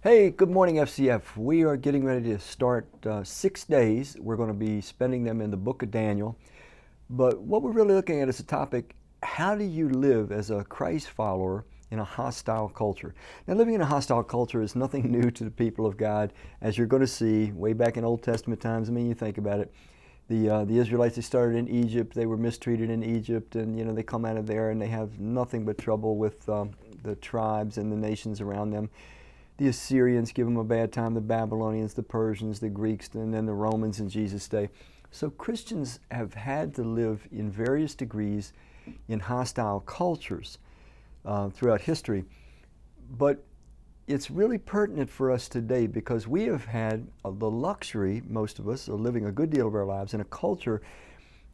Hey, good morning, FCF. We are getting ready to start 6 days. We're going to be spending them in the book of Daniel. But what we're really looking at is a topic: how do you live as a Christ follower in a hostile culture? Now, living in a hostile culture is nothing new to the people of God, as you're going to see way back in Old Testament times. I mean, you think about it. The Israelites, they started in Egypt. They were mistreated in Egypt, and they come out of there and they have nothing but trouble with the tribes and the nations around them. The Assyrians give them a bad time, the Babylonians, the Persians, the Greeks, and then the Romans in Jesus' day. So Christians have had to live in various degrees in hostile cultures throughout history. But it's really pertinent for us today because we have had the luxury, most of us, of living a good deal of our lives in a culture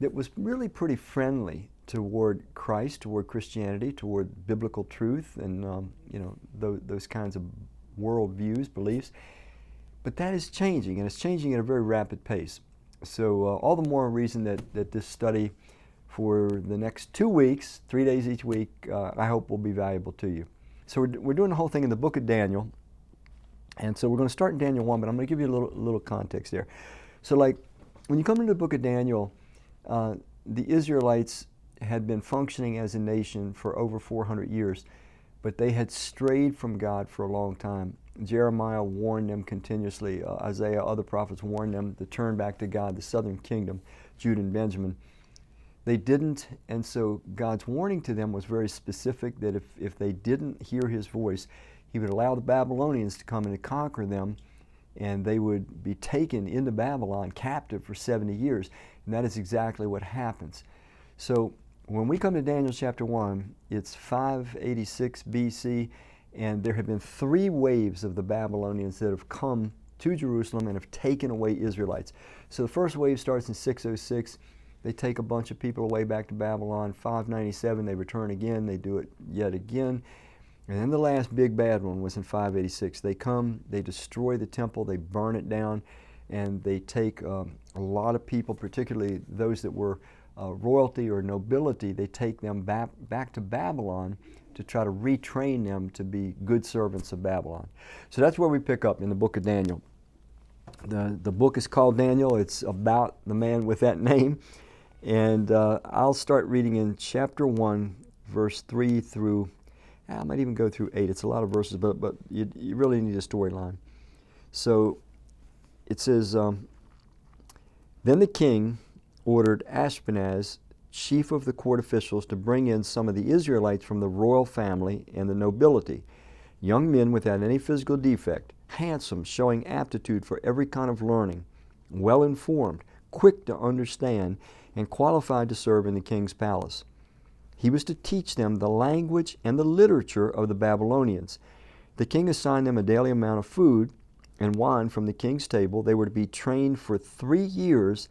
that was really pretty friendly toward Christ, toward Christianity, toward biblical truth, and those kinds of world views, beliefs. But that is changing, and it's changing at a very rapid pace. So all the more reason that this study for the next 2 weeks, 3 days each week, I hope will be valuable to you. So we're doing the whole thing in the book of Daniel. And so we're going to start in Daniel 1, but I'm going to give you a little context there. So like when you come into the book of Daniel, the Israelites had been functioning as a nation for over 400 years. But they had strayed from God for a long time. Jeremiah warned them continuously. Isaiah, other prophets warned them to turn back to God, the southern kingdom, Judah and Benjamin. They didn't, and so God's warning to them was very specific that if they didn't hear His voice, He would allow the Babylonians to come and to conquer them, and they would be taken into Babylon captive for 70 years. And that is exactly what happens. So when we come to Daniel chapter 1, it's 586 BC, and there have been 3 waves of the Babylonians that have come to Jerusalem and have taken away Israelites. So the first wave starts in 606. They take a bunch of people away back to Babylon. 597, they return again. They do it yet again. And then the last big bad one was in 586. They come, they destroy the temple, they burn it down, and they take a lot of people, particularly those that were royalty or nobility. They take them back to Babylon to try to retrain them to be good servants of Babylon. So that's where we pick up in the book of Daniel. The book is called Daniel. It's about the man with that name. And I'll start reading in chapter 1, verse 3 through, I might even go through 8. It's a lot of verses, but you really need a storyline. So it says, Then the king ordered Ashpenaz, chief of the court officials, to bring in some of the Israelites from the royal family and the nobility, young men without any physical defect, handsome, showing aptitude for every kind of learning, well informed, quick to understand, and qualified to serve in the king's palace. He was to teach them the language and the literature of the Babylonians. The king assigned them a daily amount of food and wine from the king's table. They were to be trained for 3 years.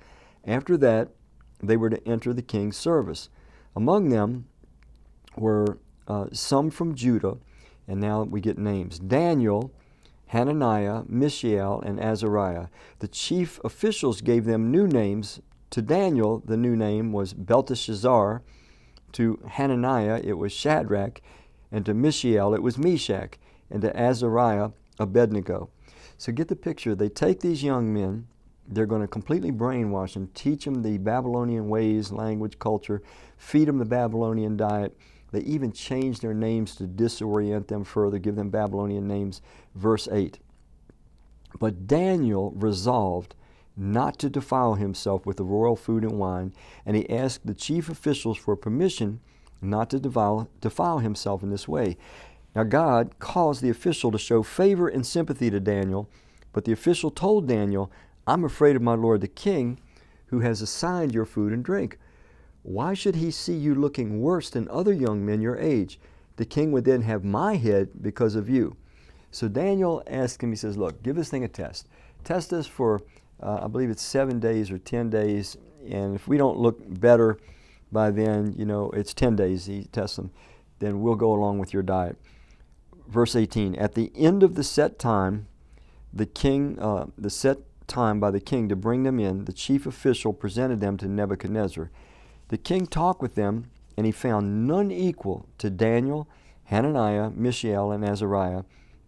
After that, they were to enter the king's service. Among them were some from Judah, and now we get names: Daniel, Hananiah, Mishael, and Azariah. The chief officials gave them new names. To Daniel, the new name was Belteshazzar. To Hananiah, it was Shadrach. And to Mishael, it was Meshach. And to Azariah, Abednego. So get the picture. They take these young men. They're going to completely brainwash them, teach them the Babylonian ways, language, culture, feed them the Babylonian diet. They even change their names to disorient them further, give them Babylonian names. Verse 8. But Daniel resolved not to defile himself with the royal food and wine, and he asked the chief officials for permission not to defile himself in this way. Now God caused the official to show favor and sympathy to Daniel, but the official told Daniel, I'm afraid of my lord the king, who has assigned your food and drink. Why should he see you looking worse than other young men your age? The king would then have my head because of you. So Daniel asked him, he says, look, give this thing a test. Test us for, I believe it's 7 days or 10 days, and if we don't look better by then, it's 10 days, he tests them, then we'll go along with your diet. Verse 18, at the end of the set time, the set time by the king to bring them in, the chief official presented them to Nebuchadnezzar. The king talked with them, and he found none equal to Daniel, Hananiah, Mishael, and Azariah.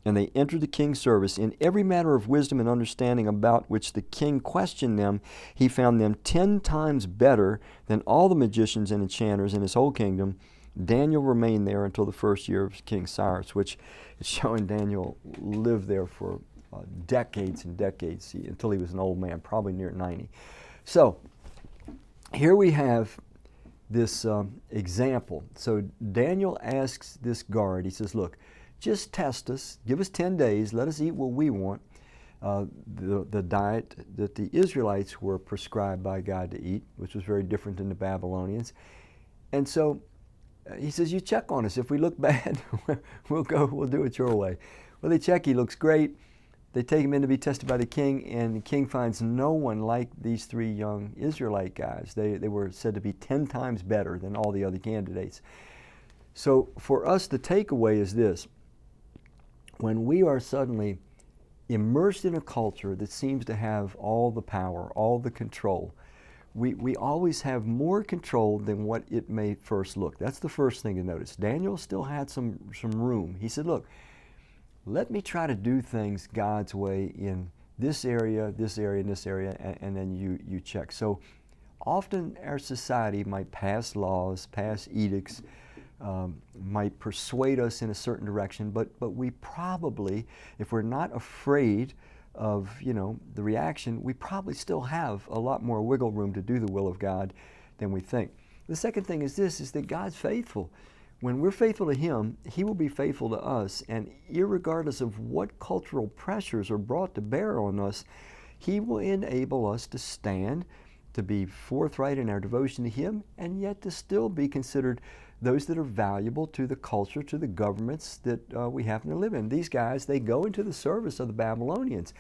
and they entered the king's service. In every matter of wisdom and understanding about which the king questioned them, he found them 10 times better than all the magicians and enchanters in his whole kingdom. Daniel remained there until the first year of King Cyrus, which is showing Daniel lived there for decades and decades until he was an old man, probably near 90. So here we have this example. So Daniel asks this guard, he says, look, just test us, give us 10 days, let us eat what we want, the diet that the Israelites were prescribed by God to eat, which was very different than the Babylonians. And so he says, you check on us. If we look bad, we'll do it your way. Well, they check, he looks great. They take him in to be tested by the king, and the king finds no one like these 3 young Israelite guys. They were said to be 10 times better than all the other candidates. So for us, the takeaway is this. When we are suddenly immersed in a culture that seems to have all the power, all the control, we always have more control than what it may first look. That's the first thing to notice. Daniel still had some room. He said, look, let me try to do things God's way in this area, and this area, and then you check. So often our society might pass laws, pass edicts, might persuade us in a certain direction, but we probably, if we're not afraid of the reaction, we probably still have a lot more wiggle room to do the will of God than we think. The second thing is this, is that God's faithful. When we're faithful to Him, He will be faithful to us, and irregardless of what cultural pressures are brought to bear on us, He will enable us to stand, to be forthright in our devotion to Him, and yet to still be considered those that are valuable to the culture, to the governments that we happen to live in. These guys, they go into the service of the Babylonians.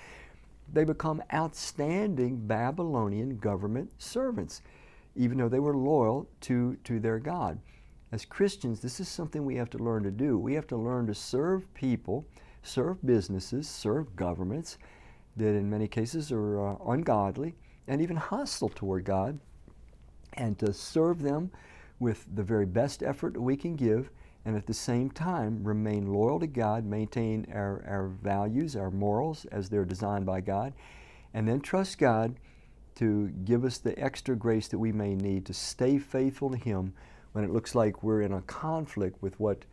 They become outstanding Babylonian government servants, even though they were loyal to their God. As Christians, this is something we have to learn to do. We have to learn to serve people, serve businesses, serve governments that in many cases are ungodly and even hostile toward God, and to serve them with the very best effort that we can give, and at the same time remain loyal to God, maintain our values, our morals as they're designed by God, and then trust God to give us the extra grace that we may need to stay faithful to Him when it looks like we're in a conflict with what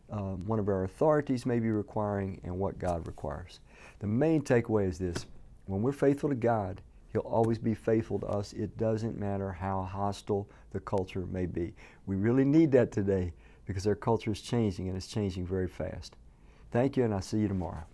one of our authorities may be requiring and what God requires. The main takeaway is this: when we're faithful to God, He'll always be faithful to us. It doesn't matter how hostile the culture may be. We really need that today because our culture is changing, and it's changing very fast. Thank you, and I'll see you tomorrow.